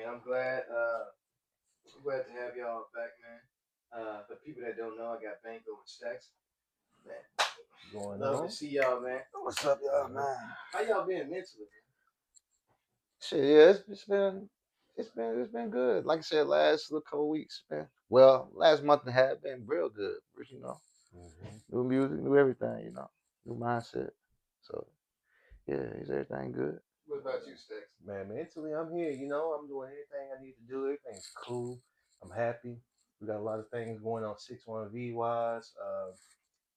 man. I'm glad to have y'all back, man. For people that don't know, I got Banco and Staks. Man, Going love to on. see y'all, man. What's up, y'all, Uh-huh. man? How y'all been mentally, Shit, yeah, it's been good. Like I said, last little couple weeks, man. Well, last month and a half been real good. Hmm. New music, new everything, new mindset. So yeah, is everything good? man? What about you, Staks? Man, mentally, I'm here. I'm doing everything I need to do. Everything's cool. I'm happy. We got a lot of things going on 6-1 wise.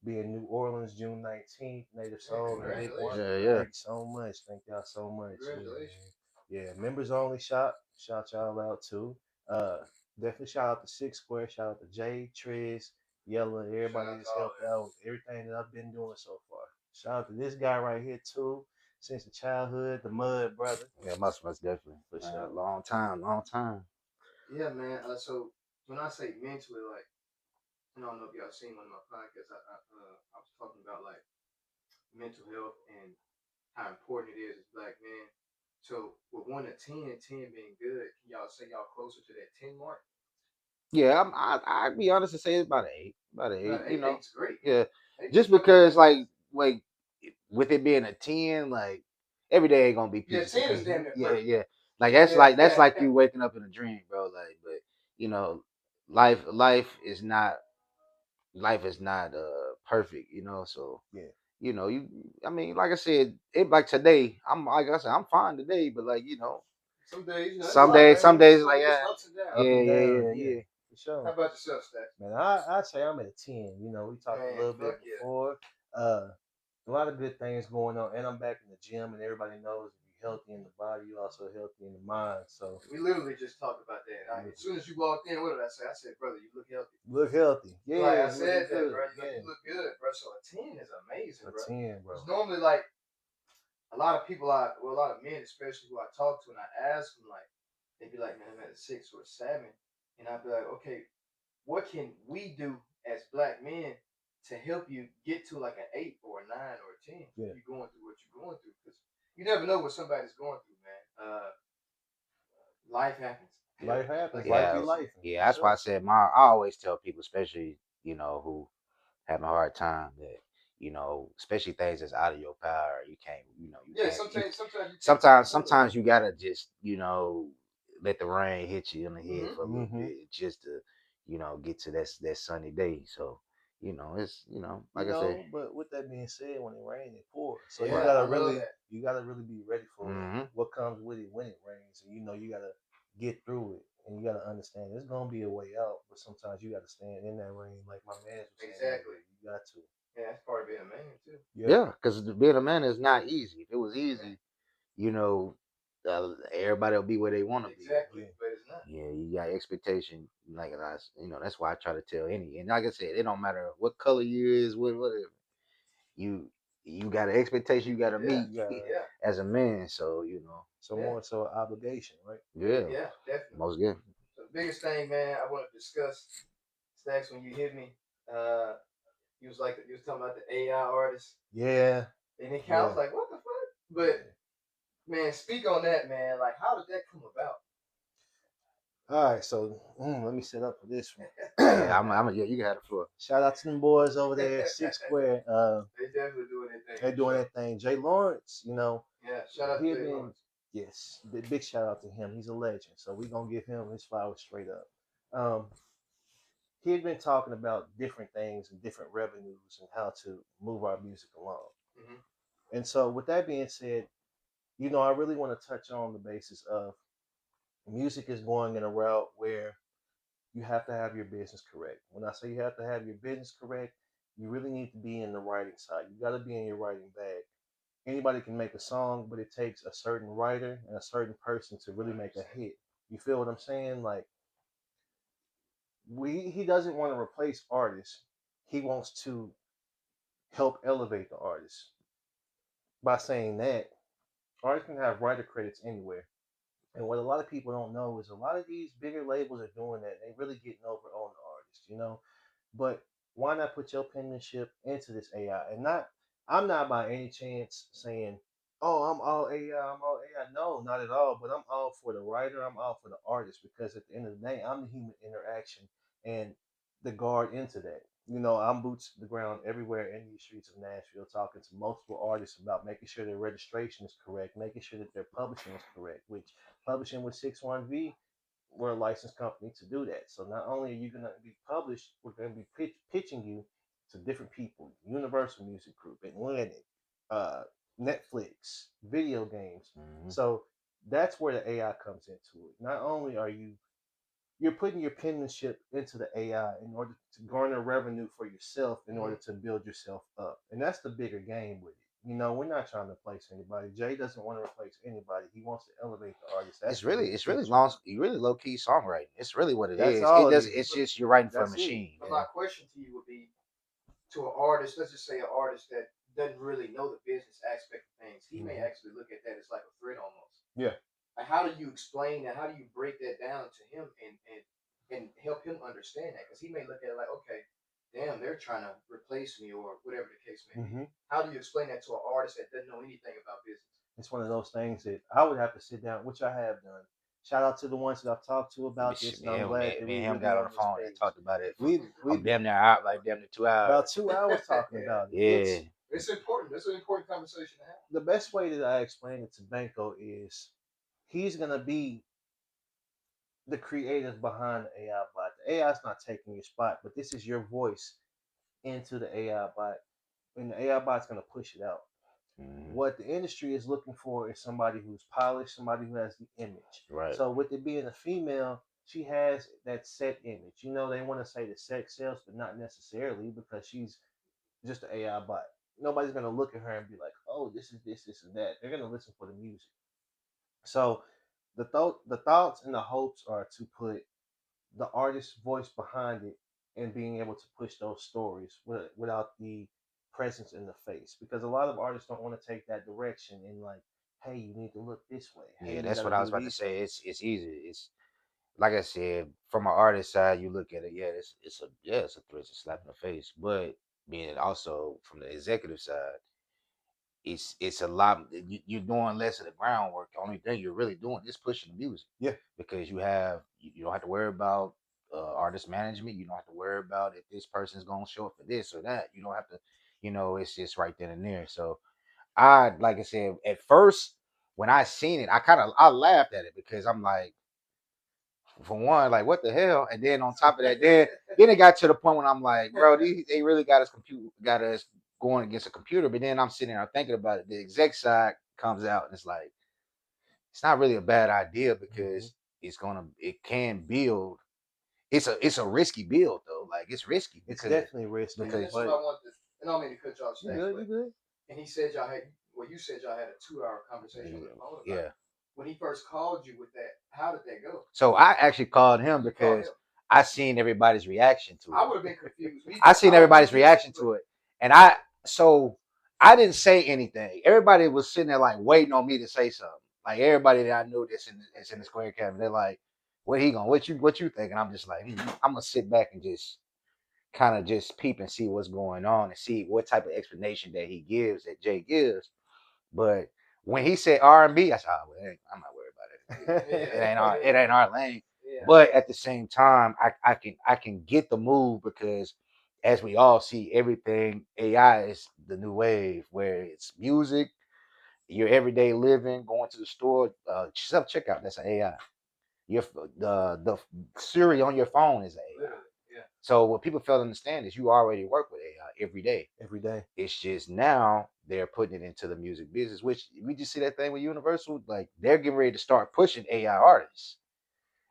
Be in New Orleans June 19th, Native Man, Soul and Big One. congratulations, Yeah, bro. yeah. Thank you so much. Thank y'all so much. Yeah, Congratulations. man. Yeah, members only shop. Shout y'all out too. Uh, Definitely shout out to Six Square. Shout out to Jay, Triz, Yella, Shout everybody out to that's all helped out with everything that I've been doing so far. Shout out to this guy right here too, since the childhood, the Mud Brother, Yeah, most definitely. for Man, sure. long time, long time. Yeah, man. So when I say mentally, like, I don't know if y'all seen one of my podcasts. I was talking about like mental health and how important it is as black men. So with 1 to 10, 10 being good, can y'all say y'all closer to that 10 mark? Yeah, I'd be honest and say it's about an About eight. eight, eight's great. Yeah, Eight's just fucking because fantastic. like with it being a 10, like every day ain't gonna be Yeah, peaches and 10 is cream. damn near Yeah, perfect. yeah. Like that's Yeah, like you waking up in a dream, bro. Like, but you know, life is not perfect. So Yeah, you. I mean, like I said, it like today. I'm fine today, but like some days, it's some life, days, man. some days It's, like it's yeah, ups and downs. up yeah, and yeah, down. yeah, Yeah, yeah. for How sure. about yourself, Stats? Man, I'd say I'm at a 10. We talked a Man, little fuck bit yeah. before. Uh, a lot of good things going on, and I'm back in the gym, and everybody knows if you're healthy in the body, you're also healthy in the mind. So We literally just talked about that. you As soon as you walked in, what did I say? I said, brother, you look healthy. look healthy. Like Yeah, I you looking said that, good. bro. Yeah, You look good, bro. So a 10 is amazing, a bro. 10, bro. Because normally, like, a lot of people, a lot of men, especially who I talk to, and I ask them, like, they'd be like, man, I'm at a 6 or a 7. And I'd be like, okay, what can we do as black men to help you get to like an 8 or a 9 or a 10 Yeah, if you're going through what you're going through? Because you never know what somebody's going through, man. Life happens. life Like happens. y'all Life Yeah, be just said. life, yeah. for That's why I sure. said I always tell people, especially who having a hard time, that especially things that's out of your power. You can't, you Yeah, can't. sometimes you can't Sometimes, control it. sometimes you gotta just let the rain hit you in the head Mm-hmm. for a little Hmm. bit just to get to that sunny day. So it's like I said. But with that being said, when it rains, it pours. So you Right. Yeah, gotta I love really, that. you gotta really be ready for Hmm. what comes with it when it rains, and you gotta get through it, and you gotta understand there's gonna be a way out, but sometimes you gotta stand in that rain, like my man was saying Exactly. earlier. You got to. Yeah, that's part of being a man too. Yeah. Yeah, because being a man is not easy. If it was Yeah, easy, you know, everybody will be where they want to be. exactly. Yeah. But it's not. Yeah, you got expectation. Like that's why I try to tell any. And like I said, it don't matter what color you is, whatever. You you got an expectation you got to Yeah, meet You gotta. yeah, as a man. So So yeah, more so obligation, right? yeah, yeah, definitely. most good. So the biggest thing, man, I want to discuss, Stacks, when you hit me, uh, you was talking about the AI artist, Yeah. and it kind of Yeah. was like, what the fuck? But Yeah. man, speak on that, man. Like, how did that come about? All right. So let me set up for this Yeah, one. yeah. You got the floor. Shout out to them boys over there, Six Square. They definitely doing their thing They're for doing sure. their thing. Jay Lawrence, Yeah, shout out he to had Jay been, Lawrence. yes, big shout out to him. He's a legend. So we're gonna give him his flowers straight up. Um, he had been talking about different things and different revenues and how to move our music along. Hmm. And so with that being said, I really want to touch on the basis of music is going in a route where you have to have your business correct. When I say you have to have your business correct, you really need to be in the writing side. You got to be in your writing bag. Anybody can make a song, but it takes a certain writer and a certain person to really I make a understand. hit. You feel what I'm saying? Like he doesn't want to replace artists. He wants to help elevate the artist. By saying that, artists can have writer credits anywhere. And what a lot of people don't know is a lot of these bigger labels are doing that. They really getting over on the artist. But why not put your penmanship into this AI? And not, I'm not by any chance saying oh, I'm all AI, I'm all AI. No, not at all. But I'm all for the writer, I'm all for the artist because at the end of the day, I'm the human interaction and the guard into that. I'm boots to the ground everywhere in these streets of Nashville, talking to multiple artists about making sure their registration is correct, making sure that their publishing is correct, which publishing with 61V, we're a licensed company to do that. So not only are you going to be published, we're going to be pitching you to different people, Universal Music Group, Atlantic, uh, Netflix, video games. Hmm. So that's where the AI comes into it. Not only are you're putting your penmanship into the AI in order to garner revenue for yourself in order to build yourself up. And that's the bigger game with it. We're not trying to replace anybody. Jay doesn't want to replace anybody. He wants to elevate the artist. That's the bigger It's really picture. long, really low key songwriting. It's really what it That's is. It all it does. is. It's just you're writing for a That's it. machine. But Yeah. my question to you would be to an artist, let's just say an artist that doesn't really know the business aspect of things, he may actually look at that as like a threat almost. Yeah. Like, how do you explain that? How do you break that down to him and help him understand that? Because he may look at it like, okay, damn, they're trying to replace me or whatever the case may be. How do you explain that to an artist that doesn't know anything about business? It's one of those things that I would have to sit down, which I have done. Shout out to the ones that I've talked to about this, and Me, I'm and, glad me, that me we and him really got on on the this phone and page. talked about it. We I'm damn near out, like damn near 2 hours. about 2 hours talking Yeah. about it. Yeah. It's important. It's an important conversation to have. The best way that I explain it to Banco is he's gonna be the creative behind the AI bot. The AI is not taking your spot, but this is your voice into the AI bot, and the AI bot's gonna push it out. Hmm. What the industry is looking for is somebody who's polished, somebody who has the image. Right. So with it being a female, she has that set image. They want to say the sex sells, but not necessarily because she's just an AI bot. Nobody's gonna look at her and be like, "Oh, this is this, and that." They're gonna listen for the music. So the thoughts and the hopes are to put the artist's voice behind it and being able to push those stories without the presence in the face, because a lot of artists don't want to take that direction and like, hey, you need to look this way, hey, Yeah, you that's got to what I was do about to these say. things. It's easy. It's like I said, from an artist side, you look at it. Yeah, it's a threat, it's a slap in the face. But being also from the executive side, it's a lot. You're doing less of the groundwork. The only thing you're really doing is pushing the music Yeah, because you don't have to worry about artist management. You don't have to worry about if this person's gonna show up for this or that. You don't have to. It's just right then and there. So I like I said at first when I seen it, I laughed at it because I'm like, for one, like what the hell? And then on top of that, then it got to the point when I'm like, bro, they really got us going against a computer. But then I'm sitting there thinking about it. The exec side comes out and it's like, it's not really a bad idea because it can build. It's a risky build though. Like it's risky it's because definitely risky, And because this is what but I wanted to, and I don't mean to cut you off, you Stacks, good, you but good. and he said y'all had, well, you said y'all had a 2 hour conversation on the phone about yeah. it. When he first called you with that, how did that go? So I actually called him You called because him. I seen everybody's reaction to I it. would have been confused. I seen I would have everybody's been just as reaction to it, and I didn't say anything. Everybody was sitting there like waiting on me to say something. Like everybody that I knew that's in the square cabin, they're like, "What he going? What you think?" And I'm just like, I'm gonna sit back and just kind of just peep and see what's going on and see what type of explanation that he gives, that Jay gives. But when he said R&B, I said, "Oh, well, I'm not worried about it. It ain't our lane." Yeah. But at the same time, I can get the move because as we all see, everything AI is the new wave where it's music, your everyday living, going to the store, self checkout. That's an AI. Your the Siri on your phone is AI. Literally. Yeah. So what people fail to understand is you already work with AI every day. Every day. It's just now they're putting it into the music business, which we just see that thing with Universal. Like they're getting ready to start pushing AI artists.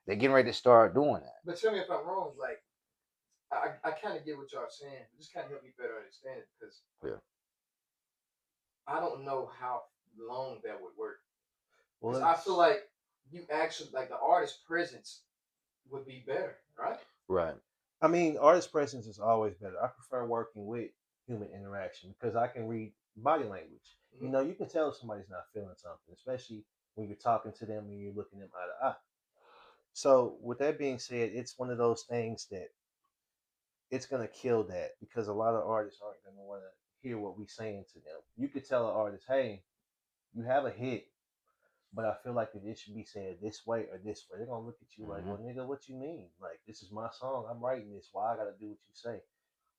They're getting ready to start doing that. But tell me if I'm wrong. Like, I kind of get what y'all saying. Just kind of help me better understand it because Yeah. I don't know how long that would work. Because Well, I feel like you actually, like, the artist presence would be better, right? Right. I mean, artist presence is always better. I prefer working with human interaction because I can read body language. You can tell if somebody's not feeling something, especially when you're talking to them and you're looking them eye to eye. So, with that being said, it's one of those things that it's gonna kill that because a lot of artists aren't gonna want to hear what we're saying to them. You could tell an artist, "Hey, you have a hit, but I feel like it should be said this way or this way. They're gonna look at you like, Mm-hmm. well, nigga, what you mean? Like, this is my song. I'm writing this. Why I gotta do what you say?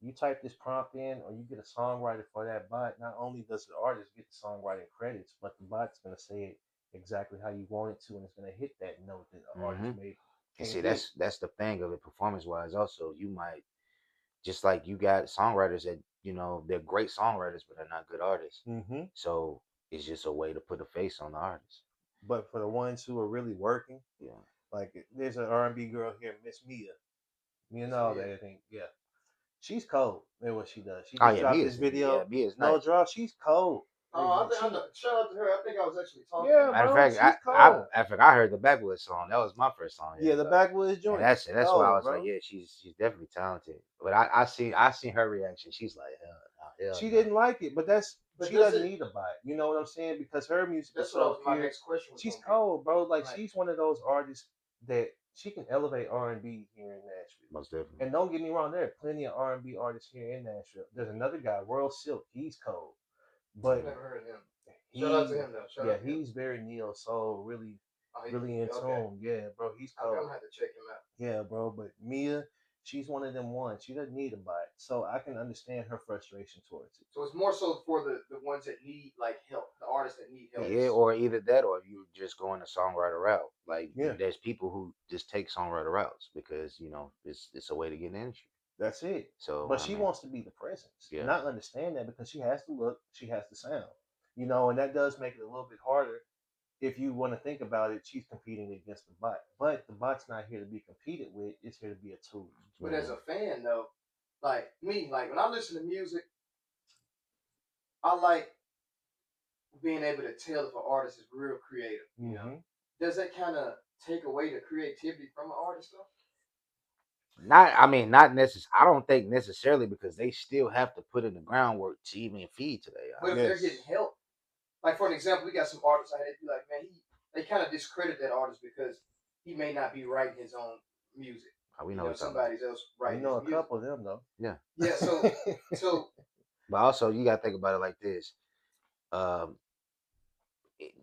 You type this prompt in, or you get a songwriter for that bot. Not only does the artist get the songwriting credits, but the bot's gonna say it exactly how you want it to, and it's gonna hit that note that the Mm-hmm. artist made And can't see, hit. that's the thing of it, performance wise. Also, you might just like you got songwriters that they're great songwriters, but they're not good artists. Mm-hmm. So it's just a way to put a face on the artist. But for the ones who are really working, Yeah. like there's an R&B girl here, Miss Mia. You know Yeah. that I think, yeah. She's cold in what she does. She Oh just yeah, dropped this video. Mia's No nice. draw. She's cold. Oh, I think She, shout out to her. I think I was actually talking to yeah, her. Matter of bro. fact, She's cold. I heard the Backwoods song. That was my first song Yeah, hearing the about her. backwoods And joint. that's why I Cold, was like, bro. yeah, she's definitely talented. But I seen her reaction. She's like, hell She no. didn't like it, but But she does doesn't it? need a bite. You know what I'm saying? Because her music is That's what so my pure. next question was She's gonna be. cold, bro. Like Like, she's one of those artists that she can elevate R&B here in Nashville. Most definitely. And don't get me wrong, there are plenty of R&B artists here in Nashville. There's another guy, World Silk. He's cold, I've but never heard of him. he, Shout out to him though. Shout yeah, out to him. he's very neo soul, really, Oh, really in okay. tune. Yeah, bro, he's I'm cold. gonna have to check him out. Yeah, bro. But Mia, she's one of them ones. She doesn't need a bite, so I can understand her frustration towards it. So it's more so for the ones that need like help, the artists that need help. Yeah, or either that, or you just going the songwriter route. Like Yeah, there's people who just take songwriter routes because it's a way to get in the industry. that's it. So But I she mean, wants to be the presence, yeah, and I understand that because she has to look, she has to sound, and that does make it a little bit harder. If you want to think about it, she's competing against the bot, but the bot's not here to be competed with. It's here to be a tool. But as a fan though, like me, like when I listen to music, I like being able to tell if an artist is real creative. You know, does that kind of take away the creativity from an artist though? not necessarily. I don't think necessarily because they still have to put in the groundwork to even feed to their But eye. if they're getting help, like for an example, we got some artists I had to be like, man, they kind of discredit that artist because he may not be writing his own music. We know what somebody else I writing know a his music. couple of them though. Yeah. Yeah, so But also you gotta think about it like this. Um,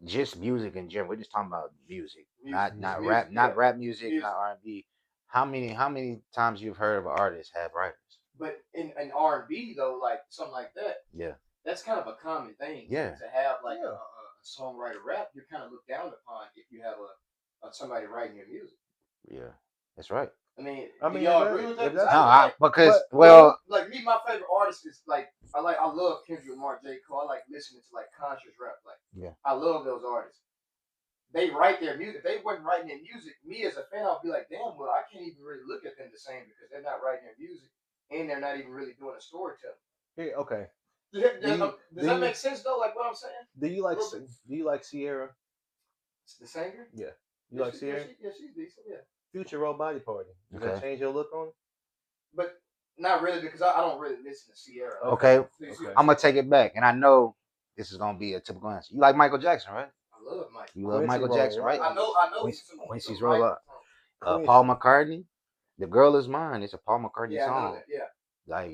just music in general. We're just talking about music, not music, rap, yeah. not rap music, Music. not R&B. How many times you've heard of an artist have writers? But in R&B though, like something like that, Yeah, that's kind of a common thing. Yeah. To have like Yeah. a songwriter rap, you're kind of looked down upon if you have a somebody writing your music. yeah, that's right. I mean, I do mean, y'all if agree that- with if that? that's- No, I like, because but- like me, my favorite artist is like I love Kendrick Lamar, J. Cole. I like listening to like conscious rap. Like Yeah. I love those artists. They write their music. If they wasn't writing their music, me as a fan, I'll be like, damn, well, I can't even really look at them the same because they're not writing their music and they're not even really doing a storytelling. Here, okay. Does Do that you- make sense though? Like what I'm saying? Do you like Little bit. Do you like Sierra? The singer? Yeah. You Yeah, like Sierra? she's decent. Yeah, Future Road Body Party. Does that Okay. change your look on it? but not really because I don't really listen to Sierra. Okay, So you see what I'm gonna take it back, and I know this is gonna be a typical answer. You like Michael Jackson, right? I love Mike. You love Quincy Michael Roll, Jackson, right? right? I know. Quincy's some Roll Mike Up. songs. Paul McCartney, "The Girl Is Mine." It's a Paul McCartney Yeah, I know song. that. Yeah, Like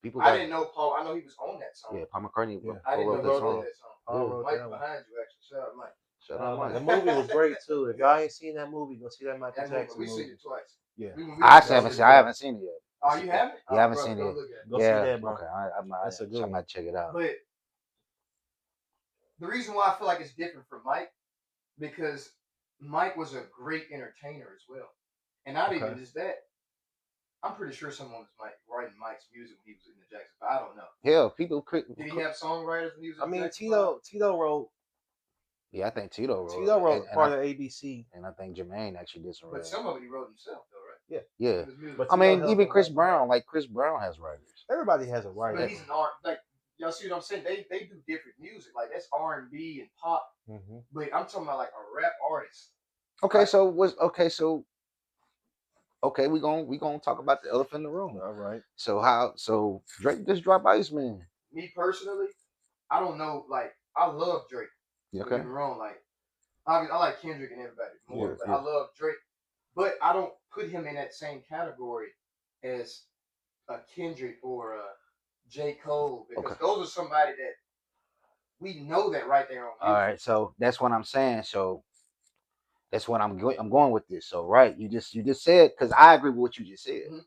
people. I didn't know Paul. I know he was on that song. Yeah, Paul McCartney Yeah. I didn't know wrote he that wrote song. that song. Paul Yeah. wrote Mike that one. behind you, actually. Shout out, Mike. Shut up, Mike. The movie was great too. If y'all ain't seen that movie, go see that Michael That movie, Jackson we seen movie. it twice. Yeah. I actually haven't seen it yet. Oh, you haven't? Yeah, I haven't bro, seen go it. look at it. Go see Yeah, that, bro. okay. I That's a good one. might check it out. But the reason why I feel like it's different from Mike because Mike was a great entertainer as well, and not even Okay. just that. I'm pretty sure someone was writing Mike's music when he was in the Jackson. But I don't know. Hell, people. Did he have songwriters when he was in I mean, Jackson? Tito wrote. Yeah, I think Tito wrote. Tito wrote and part I, of ABC. and I think Jermaine actually did some. But some of it he wrote himself, though, right? Yeah. His music. But I Tito mean, helped even him Chris write. Brown. Like Chris Brown has writers. Everybody has a writer. But he's an art. Like y'all see what I'm saying? They do different music. Like that's R&B and pop. Mm-hmm. But I'm talking about like a rap artist. Okay, Right. so we gonna talk about the elephant in the room. All right. So Drake just dropped Iceman. Me personally, I don't know. Like I love Drake. You Don't get me wrong. Like I like Kendrick and everybody more, Yeah, but yeah. I love Drake. But I don't put him in that same category as a Kendrick or a J. Cole because Okay. those are somebody that We know that right there on All music. right, so that's what I'm saying. So that's what I'm going with this. So right, you just said, because I agree with what you just said. Mhm.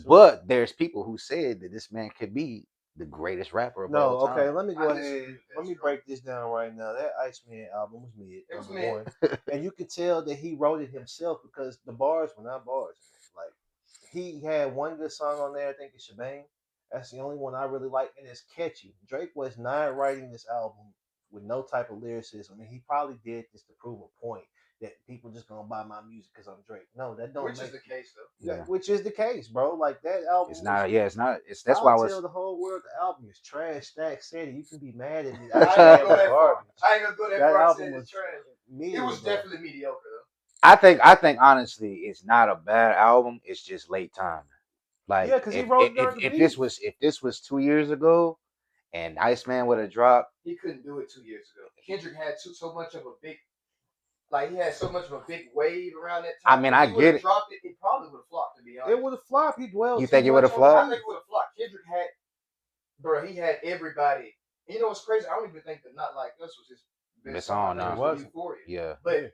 But there's people who said that this man could be the greatest rapper of all No, okay, time. let me I go disagree ahead. with that Let me strongly. break this down right now. That Iceman album was mid, It was number mid. one. And you could tell that he wrote it himself because the bars were not bars. Like he had one good song on there, I think it's Shebang. That's the only one I really like, and it's catchy. Drake was not writing this album with no type of lyricism. I mean, he probably did this to prove a point that people just gonna buy my music because I'm Drake. No, that don't Which make is the case though. that, Yeah, which is the case, bro. Like that album it's was. not. Yeah, it's not. It's that's why I'll I tell was. the whole world the album is trash. Stacks said it. You can be mad at me. I ain't gonna Iceman go was that far. garbage. I ain't gonna go that That far and say album it's was trash. mid, It was bro. definitely mediocre though. I think honestly, it's not a bad album. It's just late time. Yeah, Like because he wrote it during the beef. if this was 2 years ago, and Iceman would have dropped, He couldn't do it 2 years ago. Kendrick had so much of a big, like he had so much of a big wave around that I time. mean, If I he would get have it. dropped it, it probably would have flopped. To be It honest, would have flopped. He You dwelled too think it would much have on the I flopped? think beef. it would have flopped. Kendrick had, bro, he had everybody. You know what's crazy? I don't even think that Not Like Us was his best It's song. I on think It it now. was wasn't. Euphoria. Yeah. But Yeah.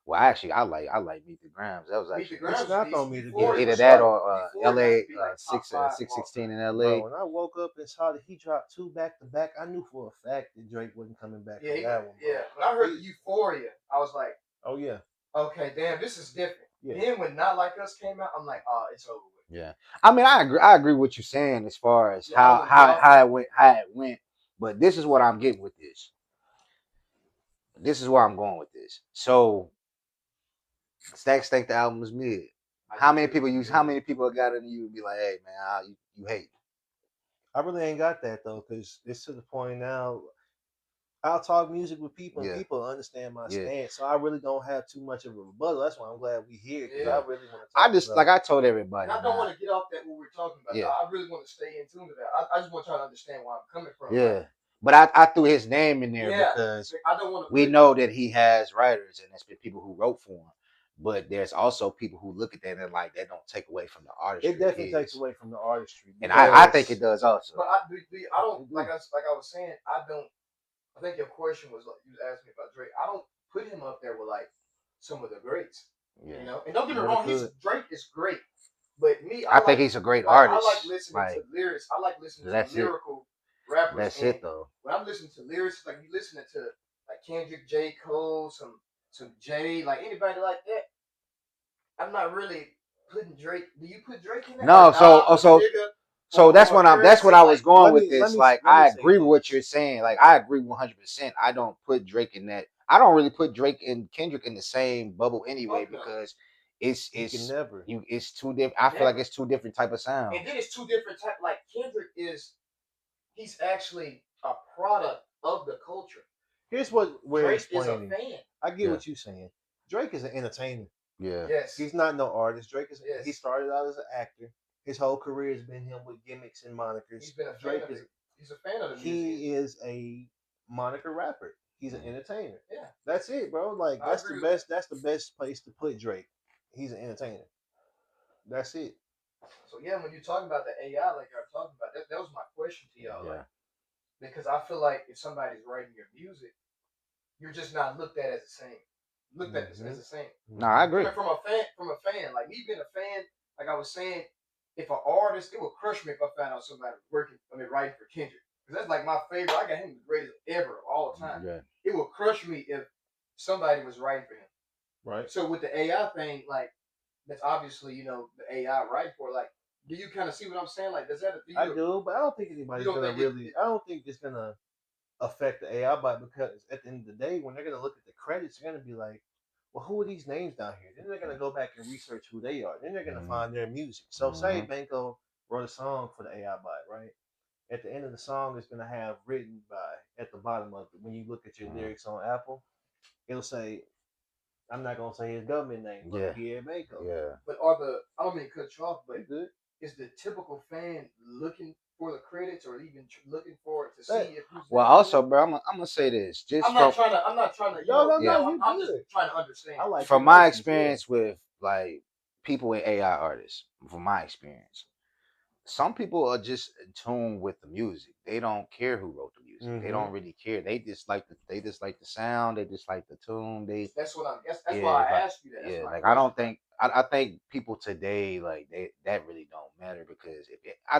Well, actually, I like Meet the Grams. That was Meet the actually He Grams decent. was snapped on decent. me to Euphoria Either was that like or Euphoria has L.A. to be like top six five of six all sixteen time. in Bro, L.A. when I woke up and saw that he dropped two back to back, I knew for a fact that Drake wasn't coming back Yeah, from that one, bro. yeah. When I heard the Euphoria, I was like, Oh yeah. okay, damn, this is different. Yeah. Then when Not Like Us came out, I'm like, oh, it's over with. Yeah, I mean, I agree with what you're saying as far as The album how it went. But this is what I'm getting with this. This is where I'm going with this. So Stacks think the album is mid. How many people use? How many people got in you and be like, hey man, you hate? I really ain't got that though, because it's to the point now. I'll talk music with people, and Yeah, people understand my yeah. stance. So I really don't have too much of a rebuttal. That's why I'm glad we here, because I Yeah. really want to I talk just about like it. I told everybody, And I don't man. want to get off that what we're talking about. Yeah, I really want to stay in tune to that. I just want to try to understand where I'm coming from. yeah. Like, But I threw his name in there yeah, because I don't want to we put. know that he has writers and there's been people who wrote for him. But there's also people who look at that and like that don't take away from the It artistry of definitely takes his. away from the artistry And I think because it does also. But I don't it do. like I was saying. I don't. I think your question was like you asking me about Drake. I don't put him up there with like some of the greats. Yeah. You know, and don't get me Never wrong, could. Drake is great. But me, I think he's a great I artist. like listening Like to lyrics. I like listening to that's it. lyrical rappers. That's And it though. when I'm listening to lyrics, like you listening to like Kendrick, J. Cole, some Jay, like anybody like that, I'm not really putting Drake. Do you put Drake in that? No, Or Nas, or so Jigga, that's what that's what Currency? I was Like, going Let with me this. Like let me I say agree with what this. you're saying. Like I agree 100%. I don't put Drake in that. I don't really put Drake and Kendrick in the same bubble anyway fuck no. because You can never. it's two different. I feel like it's two different type of sounds. And then it's two different type. Like Kendrick he's actually a product of the culture. Here's what we're Drake is a explaining. fan. I get what you're saying. Drake is an entertainer. Yeah. Yes. He's not no artist. Drake is. Yes. He started out as an actor. His whole career has been him with gimmicks and monikers. He's been a fan Drake of is. it. He's a fan of the music. He is a moniker rapper. He's an entertainer. Yeah. That's it, bro. Like I that's agree the with best. That's the best place to put Drake. He's an entertainer. That's it. So yeah, when you're talking about the AI, like you're talking about, that was my question to y'all. Yeah. Like, because I feel like if somebody's writing your music, you're just not looked at as the same. Looked at as the same. No, I agree. From a fan, like me being a fan, like I was saying, if an artist, it would crush me if I found out somebody was writing for Kendrick. Because that's like my favorite. I got him the greatest ever of all time. Yeah. It would crush me if somebody was writing for him. Right. So with the AI thing, like that's obviously, the AI writing for. Like, do you kind of see what I'm saying? Like, does that? I do, but I don't think anybody's gonna really. I don't think it's gonna affect the AI, but because at the end of the day, when they're gonna look at the credits, they're gonna be like, "Well, who are these names down here?" Then they're gonna go back and research who they are. Then they're gonna find their music. So, say Banco wrote a song for the AI bot, right? At the end of the song, it's gonna have written by at the bottom of it. When you look at your lyrics on Apple, it'll say, I'm not gonna say his government name, but Pierre Banco. Yeah. But I don't mean to cut you off, but good. Is the typical fan looking for the credits or even looking for it to see if who's well, also, bro, I'm gonna say this. Just I'm not trying to. No, I'm just trying to understand. I like from my experience with like people in AI artists, from my experience, some people are just in tune with the music. They don't care who wrote the music. They Mm-hmm. don't really care. They just like the sound. They just like the tune. That's what I'm. That's Yeah, why I like asked you that. That's yeah, my like I question. don't think I think people today like they that really don't matter because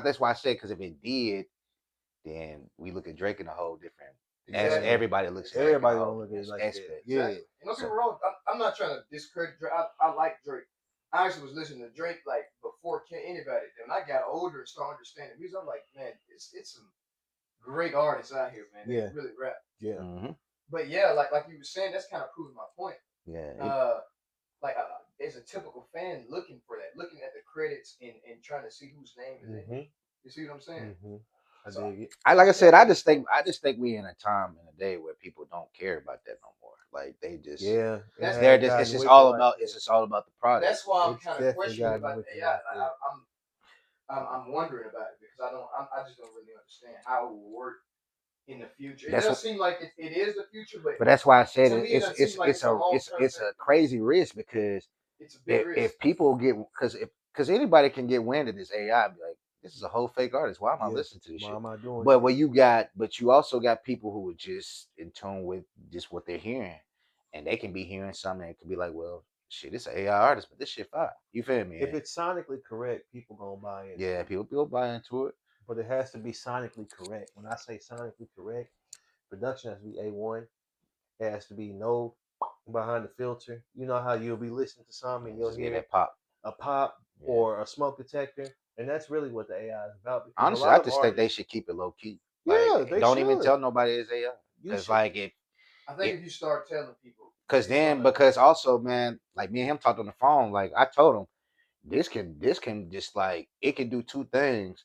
that's why I said because if it did, then we look at Drake in a whole different. As Exactly. Yeah. everybody looks at Drake in a Everybody whole gonna look at different it like that. aspect. Yeah. Exactly. And don't get So me wrong. I'm not trying to discredit Drake. I like Drake. I actually was listening to Drake like before anybody. When I got older and started understanding music, I'm like, man, it's some great artists out here, man. They Yeah. really rap. Yeah. hmm But yeah, like you were saying, that's kind of proving my point. yeah, Like there's a typical fan looking for that, looking at the credits and trying to see whose name is in it. Mm-hmm. You see what I'm saying? Mm-hmm. I So dig it. I like I said, yeah, I just think we in a time and a day where people don't care about that no more. Like they just Yeah. It that's they're has just gotten wicked like it's that. just all about the product. that's why I'm It's kind of definitely questioning gotten about the wicked AI. like that. I'm wondering about it because I just don't really understand how it will work in the future. It That's does what, seem like it is the future, but but that's why I said to me, it doesn't seem like it's a long term it's thing. a crazy risk because It's a big risk. if people get because anybody can get wind of this AI and be like, this is a whole fake artist. Why am I Yeah. listening to this Why shit? am I doing But this? but you also got people who are just in tune with just what they're hearing, and they can be hearing something that could be like, well, shit, it's an AI artist, but this shit fire. You feel me? If And it's sonically correct, people gonna buy into yeah, it. people buy into it. But it has to be sonically correct. When I say sonically correct, production has to be A1. It has to be no behind the filter. You know how you'll be listening to something and you'll Just get hear that pop. a pop Yeah. or a smoke detector, and that's really what the AI is about. Because a Honestly, lot I of just think they artists, should keep it low key. Like, yeah, they don't even should. tell nobody it's AI. You Cause should. like I think it, if you start telling people, cause it's then gonna. because also, man, like me and him talked on the phone. Like I told him, this can just like it can do two things.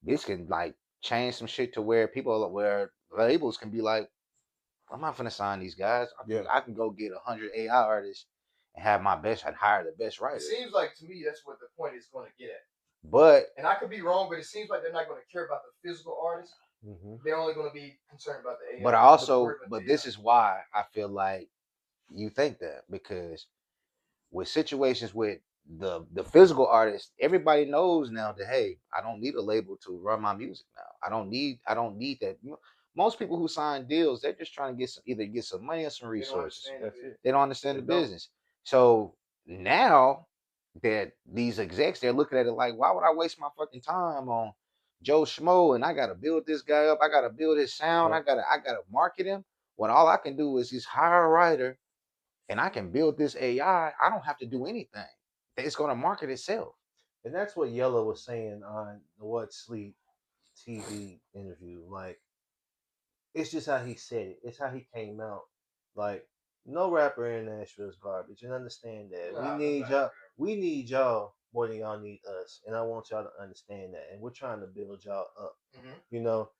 This can like change some shit to where people where labels can be like, I'm not gonna sign these guys. Yeah. I can go get 100 AI artists and have my best and hire the best It writers. seems like to me that's what the point is going to get at. But And I could be wrong, but it seems like they're not going to care about the physical artist. Mm-hmm. They're only going to be concerned about the but I AI, the also word of the but AI. this is why I feel like you think that because with situations with the physical artist, everybody knows now that hey, I don't need a label to run my music now. I don't need that. Most people who sign deals, they're just trying to get some either get some money or some They don't resources. understand the That's business. it. They don't understand They the don't. business. So now that these execs, they're looking at it like, why would I waste my fucking time on Joe Schmo and I gotta build this guy up, I gotta build his sound, Yep. I gotta market him when all I can do is just hire a writer and I can build this AI. I don't have to do anything. It's going to market itself. And that's what Yellow was saying on the What Sleep TV interview. Like, it's just how he said it. It's how he came out. Like, no rapper in Nashville is garbage, and understand that we Nah, need nobody. y'all. We need y'all more than y'all need us, and I want y'all to understand that. And we're trying to build y'all up. Mm-hmm. You know,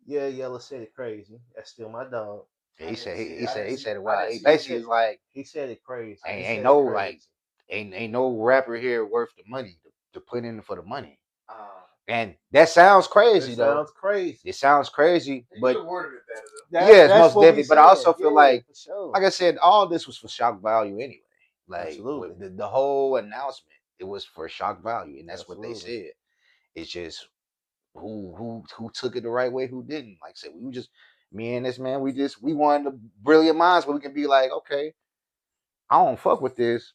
yeah, Yellow said it crazy. That's still my dog. He said I didn't he see. said it I well. didn't He see it He basically yet. said is like he said it crazy. I He didn't ain't said see it no it. like crazy. ain't no rapper here worth the money to put in for the money. Uh, And that sounds That crazy though. sounds crazy. It sounds crazy, he could but have worded it better though. yeah, it's That's most what we definitely. But I saying. also feel Yeah, for sure. like I said, all this was for shock value anyway. Like Absolutely. with the whole announcement, it was for shock value, and that's what they Absolutely. said. It's just who took it the right way, who didn't. Like I said, we were just me and this man. We wanted the brilliant minds where we can be like, okay, I don't fuck with this,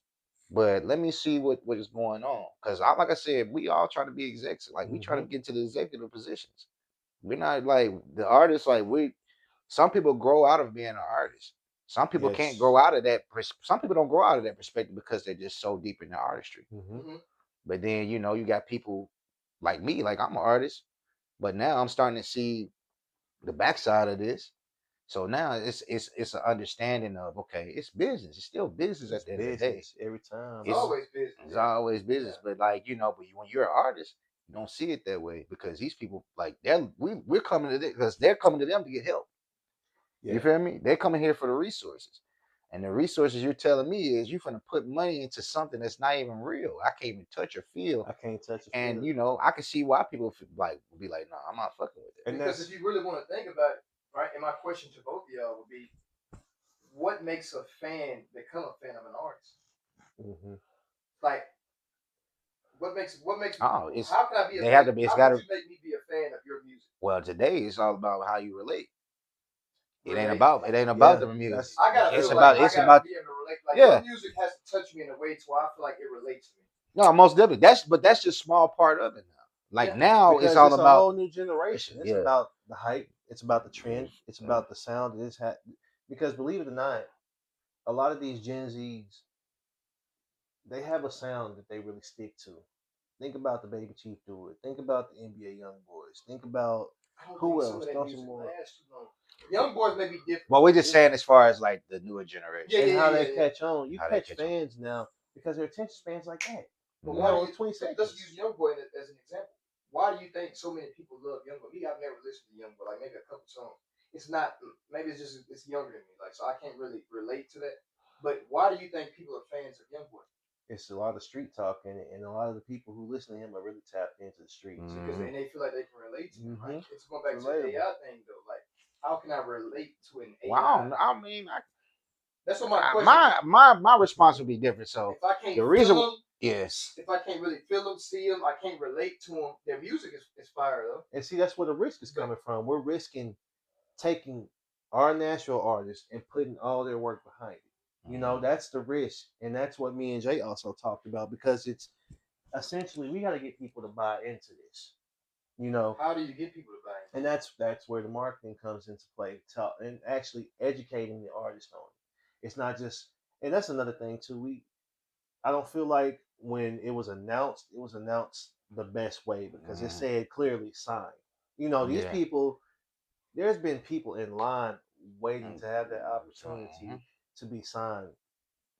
but let me see what is going on. Because like I said, we all trying to be execs. Like we trying Hmm. to get to the executive positions. We're not like the artists. Like we, some people grow out of being an artist. Some people can't Yes. grow out of that. Some people don't grow out of that perspective because they're just so deep in the artistry. Hmm. Mm-hmm. But then you got people like me. Like I'm an artist, but now I'm starting to see the backside of this. So now it's an understanding of okay, it's business. It's still business It's at the end of the day. business every time, It's It's bro. always business. it's Yeah. always business, Yeah. but like but when you're an artist, you don't see it that way because these people like we're coming to them because they're coming to them to get help. You Yeah. feel me? They're coming here for the resources. And the resources you're telling me is you're gonna put money into something that's not even real. I can't even touch or feel. I can't touch or feel And it. I can see why people like would be like, no, I'm not fucking with it. And Because if that's you really want to think about it, right? And my question to both of y'all would be, what makes a fan become a fan of an artist? hmm Like, what makes Oh, it's how can I be a they have fan? to be. It's How got could to. you make me be a fan of your music? Well, today it's all about how you relate. It ain't relate. about Yeah, the music. that's I gotta It's feel true. like about I it's gotta about be able to relate. Like yeah. your music has to touch me in a way to where I feel like it relates to me. No, most definitely. That's just small part of it now. Like Yeah. now it's Because all it's a about whole new generation. It's yeah. about the hype. It's about the trend. It's about the sound. Because believe it or not, a lot of these Gen Zs, they have a sound that they really stick to. Think about the Baby Chief do it. Think about the NBA Young Boys. Think about I don't think who some else? of that Throw some music more. lasts too long. Young boys may be different. Well, we're just Yeah. saying as far as like the newer generation, And how they Yeah. catch on. You how they catch catch on. fans now because their attention spans like that. But You why know, do it's you? 20 Let's seconds. use Young Boy as an example. Why do you think so many people love Young Boy? Me, I've never listened to Young Boy. Like maybe a couple songs. It's not. Maybe it's just it's younger than me. Like so, I can't really relate to that. But why do you think people are fans of Young Boy? It's a lot of street talk in it, and a lot of the people who listen to him are really tapped into the streets. Because Mhm. and they feel like they can relate to him, right? Mm-hmm. It's going back to the Relatable. AI thing though. Like, how can I relate to an Well, I don't AI? know. I mean, That's what my question is. my response would be different. So If I can't the feel reason, them, yes, if I can't really feel them, see them, I can't relate to them. Their music is fire though. And see, that's where the risk is But coming from. We're risking taking our natural artists and putting all their work behind it. You know, that's the risk, and that's what me and Jay also talked about because it's essentially we got to get people to buy into this. You know, how do you get people to buy into and that's where the marketing comes into play, and actually educating the artist on it. It's not just, and that's another thing too. I don't feel like when it was announced the best way because it Mhm. said clearly signed. You know, these Yeah. people, there's been people in line waiting to have that Mhm. opportunity to be signed.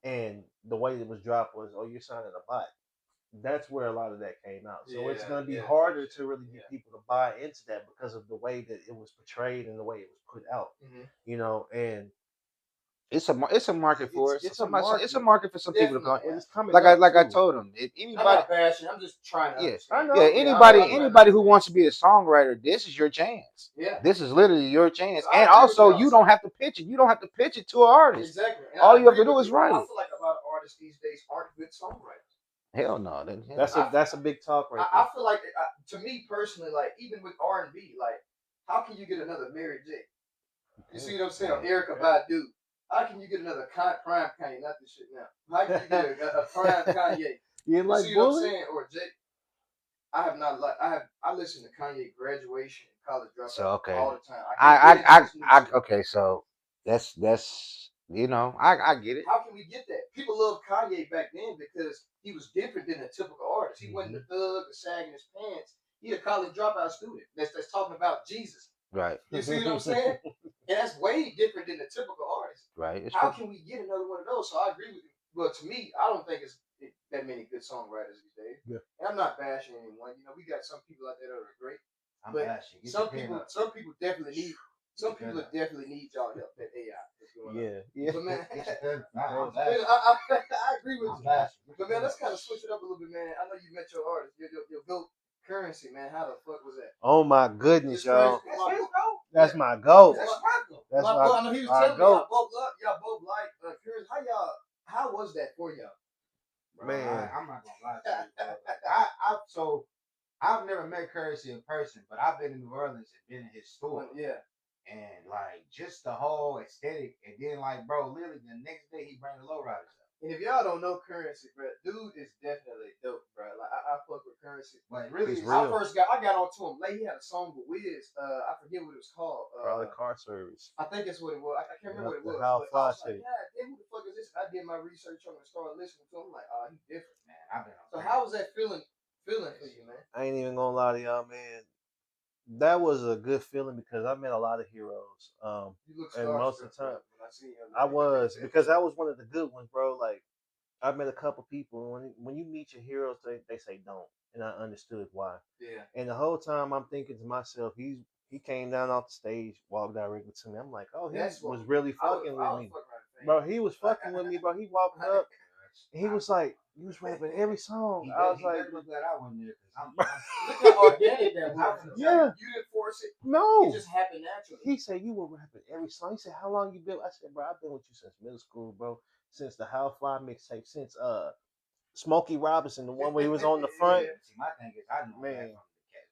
And the way it was dropped was, oh, you're signing a bot. That's where a lot of that came out. it? So it's Yeah, going to be yeah, harder to really yeah. get people to buy into that because of the way that it was portrayed and the way it was put out. Mm-hmm. You know, and It's a market for it. So it's a it's a market, market for some people to Definitely. come. but it's coming Like I up like I too. told them, if I'm anybody, not bashing. I'm just trying to yeah, understand. I yeah, know. Yeah, I know. I'm trying to anybody who understand. wants to be a songwriter, this is your chance. Yeah. This is literally your chance. So I And agree with also, y'all. you So don't have to pitch it. You don't have to pitch it to an artist. exactly. And All I you have agree to do with is you. write I it. feel like a lot of artists these days aren't good songwriters. Hell no. That's Yeah. a that's a big talk right I there. feel like to me personally, like even with R&B, like how can you get another Mary J? You see what I'm saying? Or Erica Badu. How can you get another prime Kanye? Not this shit now. How can you get a prime Kanye? You ain't You like see what I'm Bully? saying? Or Jay? I have not like I listen to Kanye Graduation and College So Dropout okay. all the time. I can't get into this new shit. Okay, so that's I get it. How can we get that? People loved Kanye back then because he was different than a typical artist. He wasn't the thug, the sagging his pants. He a college dropout student that's talking about Jesus. Right, You see what I'm saying? And that's way different than the typical artist. right. It's How can we get another one of those? So I agree with you. But to me, I don't think it's that many good songwriters these days. Yeah. And I'm not bashing anyone. You know, we got some people out there that are great. I'm But bashing. some people definitely need y'all help that AI that's going on. Yeah. But man, I'm I agree with you. bashing. But man, let's kind of switch it up a little bit, man. I know you met your artist, your GOAT Currency, man. How the fuck was that? Oh my goodness, It's crazy. y'all. That's his goat. That's my goat. That's my goat. That's My my, boy, I know he was my telling me goat. y'all both like Currency. How was that for y'all? Bro, Man. I'm not gonna lie to you, bro. So I've never met Currency in person, but I've been in New Orleans and been in his store. Yeah. And like just the whole aesthetic, and then like bro, literally the next day he bring the lowriders up. And if y'all don't know Currency, bro, dude is definitely dope, bro. Like I fuck with Currency. But really, He's I real. got onto him late. He had a song with Wiz. I forget what it was called. Probably car service. I think it's what it was. I can't remember what it was. How But Fly I was like, City. yeah, damn, who the fuck is this? I did my research on it and started listening to him. I'm like, oh, he's different. man, I've been on. So how was that feeling for you, man? I ain't even gonna lie to y'all, man. That was a good feeling because I met a lot of heroes. You look And most of the time, when I see him. I was because that was one of the good ones, bro. Like I met a couple people. When you meet your heroes, they say don't, and I understood why. Yeah. And the whole time I'm thinking to myself, he came down off the stage, walked directly to me. I'm like, oh, he was really fucking with me, bro. He was fucking with me, bro. He walked up, and he was like, you was rapping every song. I was like, glad I wasn't there because Look how organic that was. Yeah. You didn't force it. no. It just happened naturally. He said you were rapping every song. He said, how long you been? I said, bro, I've been with you since middle school, bro. Since the How Fly mixtape, since Smokey Robinson, the one where he was on the front. See, my thing is, I know Man. that from the cat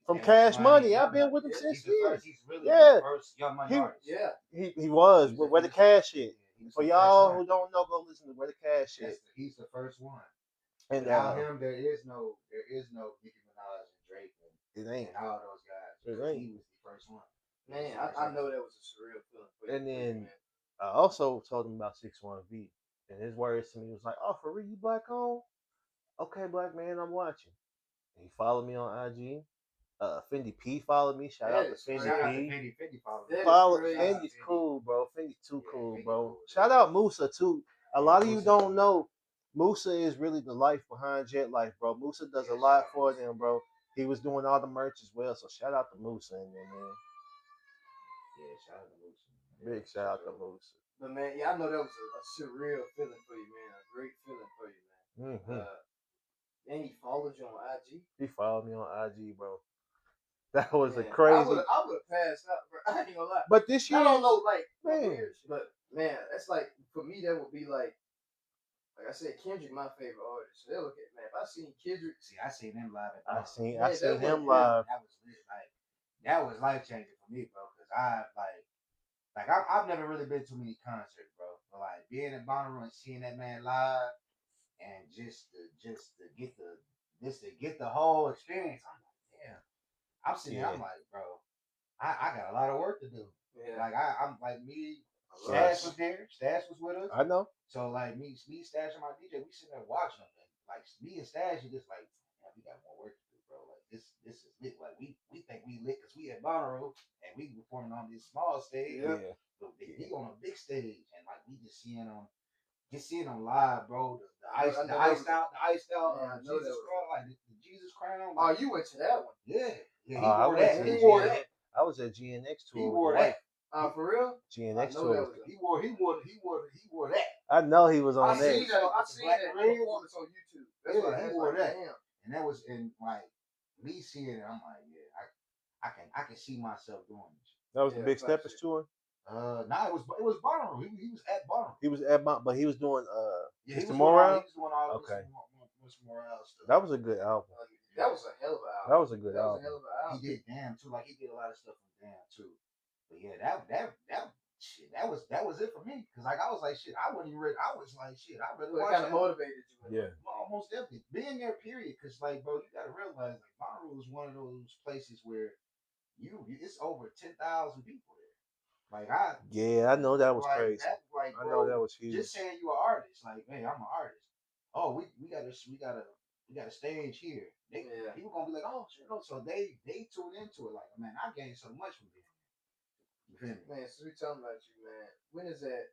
From Cash Money. I've been with him He's since the years. first. He's really Yeah. the first Young Money He- artist. Yeah. He was. He's Where the he's cash is. He was For the y'all first who one. don't know, go listen to Where the Cash is. He's the first one. And Without him, there is no Nicki Minaj and Drake it ain't. and all those guys. It Because ain't. he was the first one. Man, I know that was a surreal feeling for you. And then man. I also told him about 6-1V. And his words to me was like, "Oh, for real, you black on? Okay, black man, I'm watching." And he followed me on IG. Fendi P followed me. Shout out to Fendi Shout out to P. Fendi followed That me. is Follow crazy. Fendi's cool, bro. Fendi's too Yeah, cool, Fendi bro. cool, Shout yeah. out Musa too. A lot of you Musa don't cool. know Musa is really the life behind Jet Life, bro. Musa does a Yeah, lot shout out for Musa. them, bro. He was doing all the merch as well, so shout out to Musa in there, man. Yeah, shout out to Musa. Big shout out to Musa. But man, yeah, I know that was a surreal feeling for you, man. A great feeling for you, man. And he followed you on IG. He followed me on IG, bro. That was Man, a crazy. I would have passed out, bro. I ain't gonna lie. But this year, I don't know, like, man. weird, but man, that's like for me. That would be like I said, Kendrick, my favorite artist. So they look at man. If I seen Kendrick, See, I seen him live. I seen that him went live. That was lit. Like that was life changing for me, bro. Because I've never really been to many concerts, bro. But like being in Bonnaroo and seeing that man live, and just to get the whole experience, I'm like, damn. I'm sitting there, I'm like, bro, I got a lot of work to do. yeah. Like I'm like me. Right. Staks was there. Staks was with us. I know. So like me, Stash and my DJ, we sitting there watching them. And, like me and Stash, you just like, man, we got more work to do, bro. Like this is lit. Like we think we lit because we at Bonnaroo and we performing on this small stage. Yeah. But we on a big stage and like we just seeing them live, bro. The iced out, Yeah, Jesus crown, like the Jesus crown. Oh, Like, you went to that one? yeah. He I wore was that. at He wore GNX. that. I was at GNX tour. He with wore the wife. that. For real? GNX I know tour. that was He wore that. I know he was I on seen that. that. I With the seen black that red. performance on YouTube. That's Yeah, why he that's wore like, that. damn. And that was in like me seeing it. I'm like, yeah, I can see myself doing this. That was the Yeah, Big type Steppers shit. tour. Nah, it was Bonnaroo. He was at Bonnaroo. He was at but he was doing Yeah, he Mr. was Morale. He was doing all Okay. Mr. Morale stuff. That was a good album. That was a hell of an album. That was a good That was album. a hell of an album. He did Damn too. Like he did a lot of stuff from Damn too. But yeah, that was it for me. Cause like I was like shit. I wasn't even ready. I was like shit. I really It kind of motivated you. Yeah. almost definitely being there. Period. Cause like bro, you gotta realize like Bonnaroo is one of those places where it's over 10,000 people there. Like I know that was like, crazy. I I know that was huge. Just saying you an artist, like man, I'm an artist. Oh, we got a stage here. People gonna be like, oh shit, no. So they tune into it. Like man, I gained so much from being here. You feel me? Man, so we talking about you, man. When is that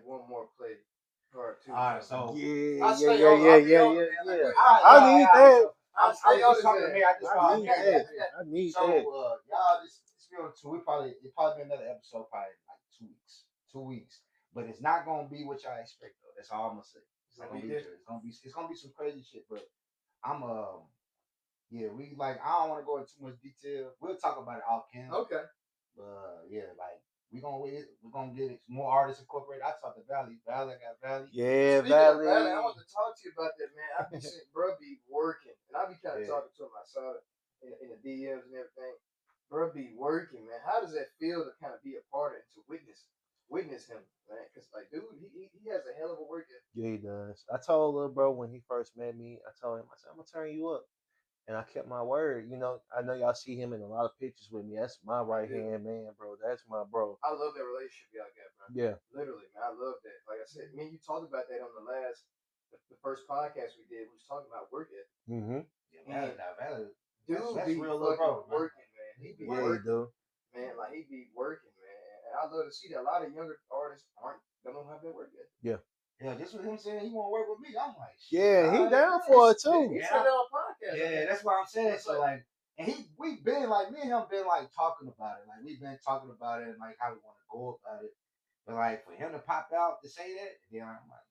one more play part 2? All right, so Yeah. I I need that. I need So that. y'all just feel too. It probably be another episode probably in like 2 weeks. 2 weeks. But it's not gonna be what y'all expect though. That's all I'm gonna say. It's not gonna be good. It's gonna be some crazy shit, but I'm we like I don't wanna go into too much detail. We'll talk about it off camera. Okay. Like we're gonna get more artists incorporated. I talked to Valley. I got Valley. Yeah, Speaking of Valley. Valley, I want to talk to you about that, man. I be seeing bro be working, and I be kind of talking to him. I saw it in the DMs and everything. Bro be working, man. How does that feel to kind of be a part of it, to witness him, man? Because like, dude, he has a hell of a work ethic. Yeah, he does. I told little bro when he first met me, I told him, I said, I'm gonna turn you up. And I kept my word. You know, I know y'all see him in a lot of pictures with me. That's my right hand man, bro. That's my bro. I love that relationship y'all got, bro. Yeah. Literally, man. I love that. Like I said, me and you talked about that on the first podcast we did. We was talking about work ethic. Mm-hmm. Yeah, Valley. Dude That's be real fucking bro, man. working, man. He be Yeah, working. he do. Man, like he be working, man. And I love to see that a lot of younger artists don't have that work ethic. Yeah. Yeah, just with him saying he want to work with me, I'm like, shit, Yeah, he right, down man. for it too. He said that on podcast. Yeah, that's what I'm saying. So like, and we've been like me and him been like talking about it. Like we've been talking about it and like how we want to go about it. But like for him to pop out to say that, then I'm like,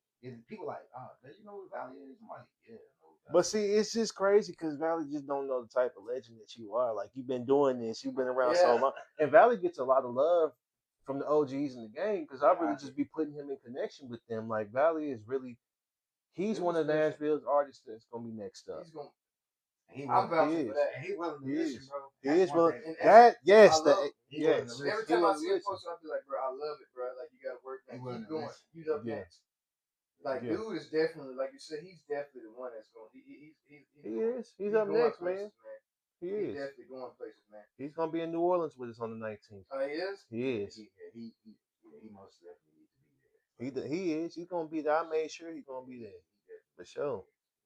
people like, oh, do you know what Valley is? I'm like, yeah. I know what Valley But see, it's just crazy because Valley just don't know the type of legend that you are. Like you've been doing this, you've been around so long, and Valley gets a lot of love from the OGs in the game because I really just be putting him in connection with them. Like Valley is really, he's one of Nashville's artists that's gonna be next up. He I'm willing. vouching He for is. that. And he willing to He listen, is. bro. He That's is one willing. thing. And That I yes, love. He willing yes. to Every listen. He time I willing to see a listen. poster, I'll be like, bro, I love it, bro. Like, you gotta work, He man. willing Keep to going. listen. You up Yeah. next. Like, Yeah. dude is definitely, like you said, he's definitely the one that's going. He's He going. is. He's up going next, places, man. man. He He's is. definitely going places, man. He's gonna be in New Orleans with us on the 19th. Oh, he is. He is. He most definitely needs to be there. He is. He's gonna be there. I made sure he's gonna be there for sure.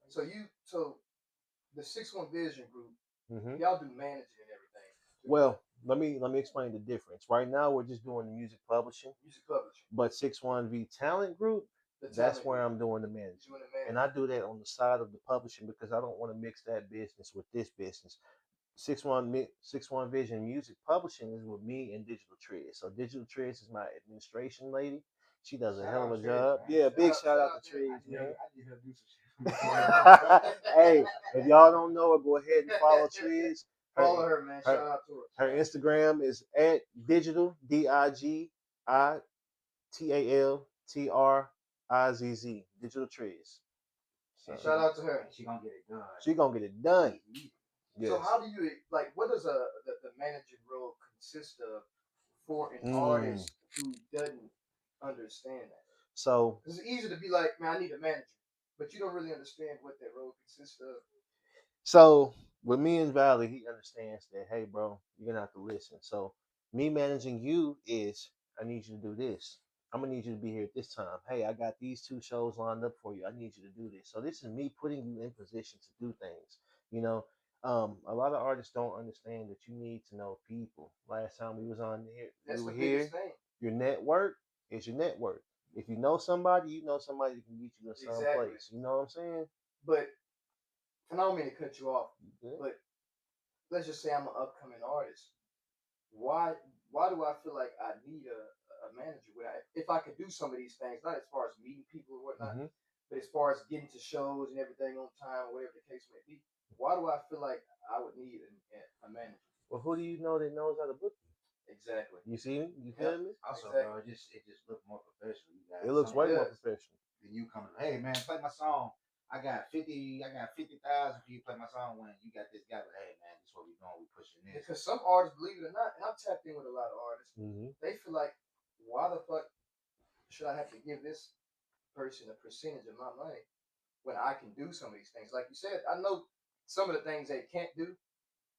So the 6-1 Vision Group, Hmm. y'all do managing and everything. too, Well, right? let me explain the difference. Right now, we're just doing the music publishing, Music publishing, but 6-1 V Talent Group, the that's talent where group, I'm doing the managing. doing the And I do that on the side of the publishing because I don't want to mix that business with this business. 61 Vision Music Publishing is with me and Digital Trez. So Digital Trez is my administration lady. She does a Shout hell out of a Trez, job. man. Yeah, big shout out to to Trez, man. I did her do some shit before I know. Hey, if y'all don't know her, go ahead and follow Trez. Follow her, man. her- Shout out to her. Her Instagram is at digital DIGITALTRIZZ. Digital Trez. So And Shout out to her. She gonna get it done. she gonna get it done. Yes. So how do you like? What does the manager role consist of for an Mm. artist who doesn't understand that? So It's easy to be like, man, I need a manager, but you don't really understand what that role consists of. So with me and Valley, he understands that, hey, bro, you're gonna have to listen. So me managing you is, I need you to do this. I'm gonna need you to be here at this time. Hey, I got these 2 shows lined up for you. I need you to do this. So this is me putting you in position to do things. You know, a lot of artists don't understand that you need to know people. Last time we was on here, That's we were the here. biggest thing. Your network is your network. If you know somebody that can get you to some Exactly. place. You know what I'm saying? But and I don't mean to cut you off, Yeah. but let's just say I'm an upcoming artist. Why why do I feel like I need a manager? If I could do some of these things, not as far as meeting people or whatnot, Hmm. but as far as getting to shows and everything on time, whatever the case may be, why do I feel like I would need a manager? Well, who do you know that knows how to book you? Exactly. You see me? You Yep. feel me? Also, Exactly. bro, it just look more professional. You got It looks way It more does. professional. Then you coming, hey man, play my song. I got 50,000 for you to play my song when you got this guy. But hey man, this is what we doing. We pushing this. Because some artists, believe it or not, and I've tapped in with a lot of artists, Hmm. they feel like, why the fuck should I have to give this person a percentage of my money when I can do some of these things? Like you said, I know some of the things they can't do,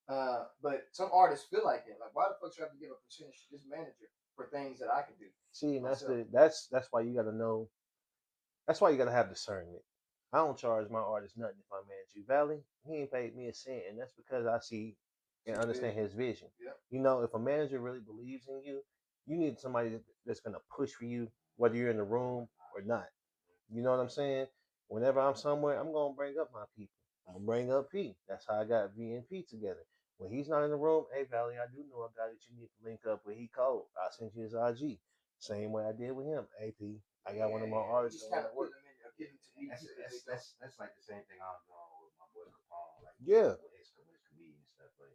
but some artists feel like it. Like, why the fuck should I have to give a percentage to this manager for things that I can do See, and myself? that's why you got to know. That's why you got to have discernment. I don't charge my artist nothing if I manage you. Valley, he ain't paid me a cent, and that's because I see and His understand vision. his vision. Yep. You know, if a manager really believes in you, you need somebody that's gonna push for you, whether you're in the room or not. You know what I'm saying? Whenever I'm somewhere, I'm gonna bring up my people. I'm gonna bring up P. That's how I got V and P together. When he's not in the room, hey Valley, I do know a guy that you need to link up with. He called. I'll send you his IG. Same way I did with him. AP. I got one of my artists He's that kind want of to work. putting them in, getting to meet people as they go. That's like the same thing I'm doing with my boy Capone, like Yeah. with his comedian stuff. But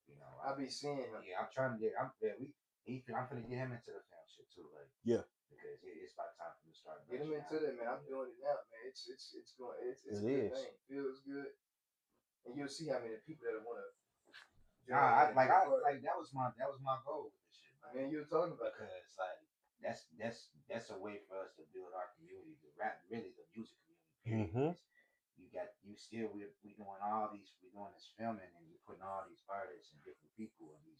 you know, I be seeing him. yeah, I'm trying to get. I'm finna get him into the film shit too, like Yeah. because it's about time for him to start. Get him into that, man. I'm doing it now, man. It's going. It's It a good is. thing. Feels good, and you'll see how many people that want to. Nah, like that was my goal with this shit, man. Man, you were talking about that. Because like that's a way for us to build our community, the rap, really the music community. Period. Mhm. You got you still we doing all these we doing this filming and we're putting all these artists and different people and these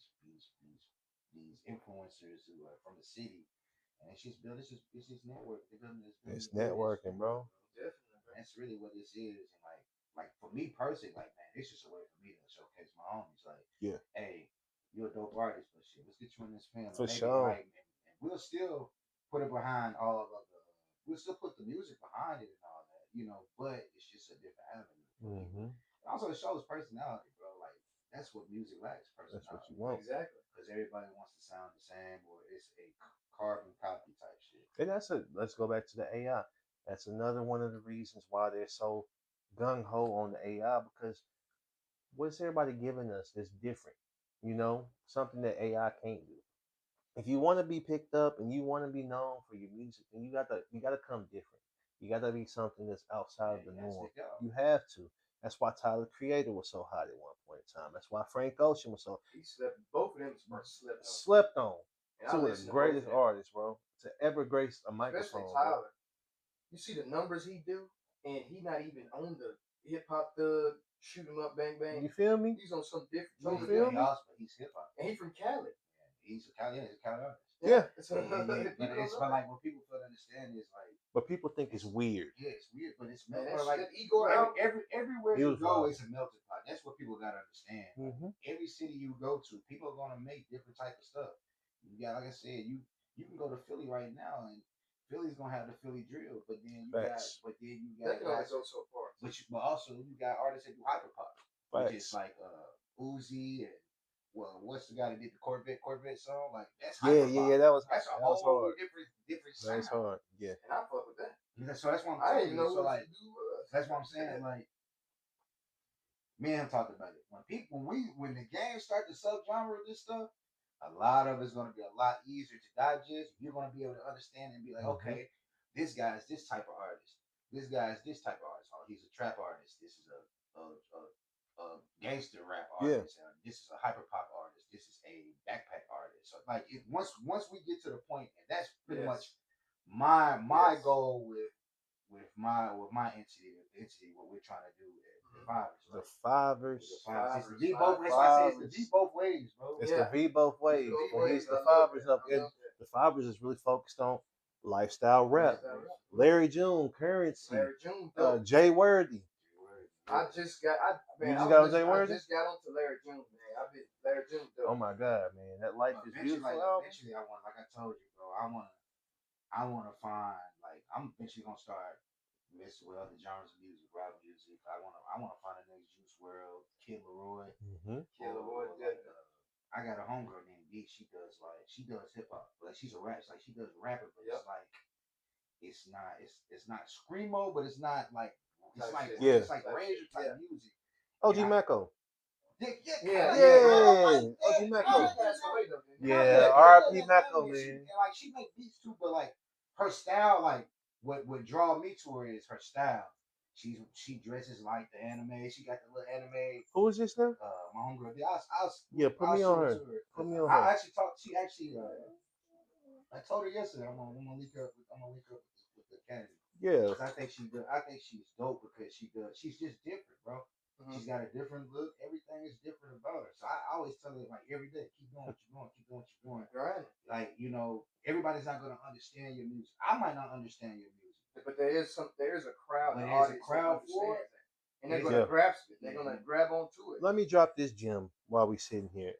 influencers who are from the city, and it's just network. It's networking, bro. Definitely, bro. That's really what this is, and like for me personally, like man, it's just a way for me to showcase my homies. Like, Yeah. hey, you're a dope artist, but shit, let's get you in this film. For Maybe, sure. like, and we'll still put it behind all of the. We'll still put the music behind it and all that, you know. But it's just a different avenue. Mm-hmm. And also, it shows personality, bro. Like that's what music lacks, That's what personality. you want. Exactly. Because everybody wants to sound the same, or it's a carbon copy type shit. And let's go back to the AI. That's another one of the reasons why they're so gung ho on the AI because what's everybody giving us that's different? You know, something that AI can't do. If you want to be picked up and you want to be known for your music, then you gotta come different. You gotta be something that's outside of the norm. You have to. That's why Tyler Creator was so hot at one point in time. That's why Frank Ocean was so He slept. Both of them were slept on. slept on. And I Two of listen the to both of greatest them. artists, bro, to ever grace a Especially microphone, bro. Tyler. You see the numbers he do, and he not even on the hip hop thug shoot 'em up bang bang. You feel me? He's on some different. You totally feel He me? also, he's hip hop. And he from Cali. He's a Cali, he's a Cali artist. Yeah. So, But it's but like what people fail to understand is like But people think it's weird. yeah, it's weird, but it's Man, melting that like shit, Igor out. everywhere He you was go, wild. it's a melting pot. That's what people gotta understand. Mm-hmm. Every city you go to, people are gonna make different type of stuff. You got, like I said, you can go to Philly right now, and Philly's gonna have the Philly drill, but then you Facts. got That can only guys, go so far. but also you got artists that do hyperpop, which is Facts. like Uzi and well, what's the guy that did the Corvette song? Like that's Yeah, hyperpop. yeah, that was That's a that was whole hard. different That was sound. hard. Yeah. And I fuck with that. Yeah, so that's what I'm I telling didn't even you. know So what like to do. that's what I'm saying. Like me and him talked about it. When the game start to subgenre of this stuff, a lot of it's gonna be a lot easier to digest. You're gonna be able to understand and be like, Mhm. okay, this guy is this type of artist. This guy is this type of artist. Oh, he's a trap artist. This is a gangster rap Yeah. artist. This is a hyper pop artist. This is a backpack artist. So like once we get to the point, and that's pretty much my Yes. goal with my entity, what we're trying to do at the Fivers. The Like, Fivers. it's the V Fivers. both. That's why I say it's the V both ways, bro. It's Yeah. the V both ways. V both But ways. he's the I love Fivers that. up. I And love that. the Fivers is really focused on lifestyle rap. Lifestyle rap. Larry June, Currency, Larry June, dope. Jay Worthy. I just got. You just got on Jay Worthy? I just got onto Larry June, man. I been Larry June, dope. Oh my God, man, that Life is Beautiful album. Eventually, I want, like I told you, bro. I want to find like I'm eventually gonna start messing with other genres of music, rap music. I want to find the next Juice World, Kid Leroy. Mm-hmm. Kid Leroy, like, I got a homegirl named B. She does hip hop, like she's a rap, like she does rapping, but it's like it's not screamo, but it's not like it's like Yeah. it's like Razor type music. OG Mecco. Yeah. OG Mecco. Yeah, R.I.P. Mecco, man. And like she make beats too, but like her style, like what draw me to her is her style. She dresses like the anime. She got the little anime. Who is this now? My homegirl. Put me on her. Put me on her. I actually talked. She actually. I told her yesterday. I'm gonna link her up with the Academy. Yeah. I think she's dope because she's just different, bro. Mm-hmm. She's got a different look. Everything is different about her. So I always tell her like every day, keep doing what you're doing, keep doing what you're doing. Right. Like everybody's not gonna understand your music. I might not understand your music, but there is a crowd. There's a crowd for it, and they're gonna grasp it. They're gonna grab onto it. Let me drop this gem while we sitting here.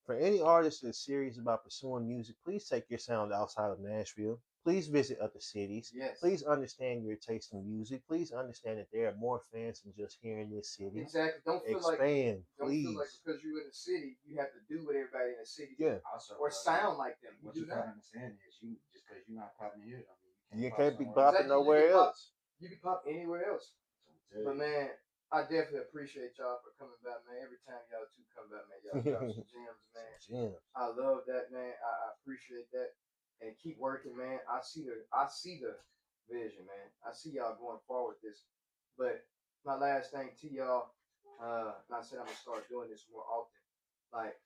For any artist that's serious about pursuing music, please take your sound outside of Nashville. Please visit other cities. Yes. Please understand your taste in music. Please understand that there are more fans than just here in this city. Exactly. Don't feel Expand, like please. Don't feel like because you're in the city, you have to do what everybody in the city does. Also, or sound like them. What you gotta understand is you just because you're not popping here, I mean you can't be popping bopping nowhere else. You can pop anywhere else. But man, I definitely appreciate y'all for coming back, man. Every time y'all two come back, man, y'all drop some gems, man. Gems. I love that, man. I appreciate that, and keep working, man. I see the vision, man. I see y'all going forward with this. But my last thing to y'all, and I said I'm gonna start doing this more often. Like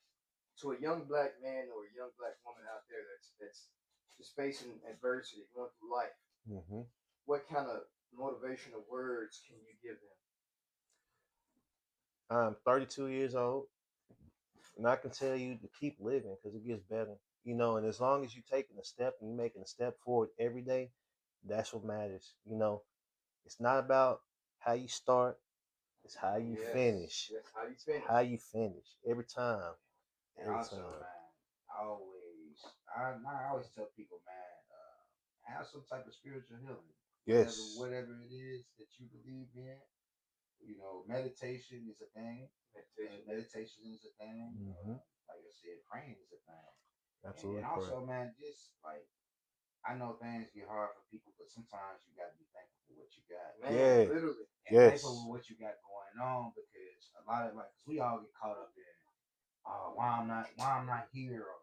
to a young black man or a young black woman out there that's just facing adversity, going through life. Mm-hmm. What kind of motivational words can you give them? I'm 32 years old, and I can tell you to keep living because it gets better. And as long as you're taking a step and you're making a step forward every day, that's what matters. It's not about how you start, it's how you finish. Yes, how you finish. How you finish every time. And also, man, I always tell people, man, have some type of spiritual healing. Yes. Whatever it is that you believe in. Meditation is a thing. Meditation is a thing. Mm-hmm. Like I said, praying is a thing. Absolutely. And also, man, just like I know things get hard for people, but sometimes you gotta be thankful for what you got. Man, literally. And thankful for what you got going on because a lot of cause we all get caught up in why I'm not here or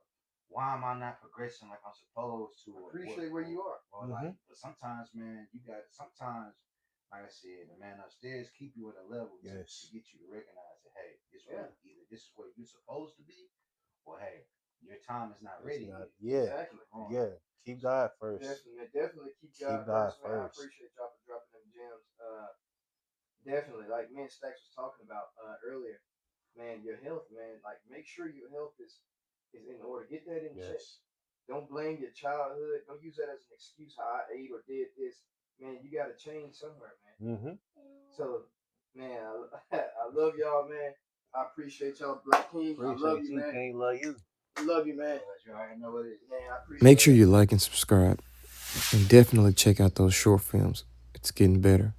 why am I not progressing like I'm supposed to? Appreciate where you are. Or but sometimes, man, sometimes like I said, the man upstairs keep you at a level to Yes. get you to recognize that, hey, this Yeah. way, either this is where you're supposed to be, or hey, your time is not It's ready not, yet. yeah, Exactly. yeah. Keep God first. Definitely keep Keep God God first, man. I first. appreciate y'all for dropping them gems. Definitely, like me and Stacks was talking about earlier, man. Your health, man. Like, make sure your health is in order. Get that in check. Yes. Don't blame your childhood. Don't use that as an excuse how I ate or did this. Man, you got to change somewhere, man. Mm-hmm. So, man, I love y'all, man. I appreciate y'all, Black King. I love Appreciate you, you, man. King. Love you. Love you, man. But you already know what it is. Man, I appreciate Make sure that. you like and subscribe, and definitely check out those short films. It's getting better.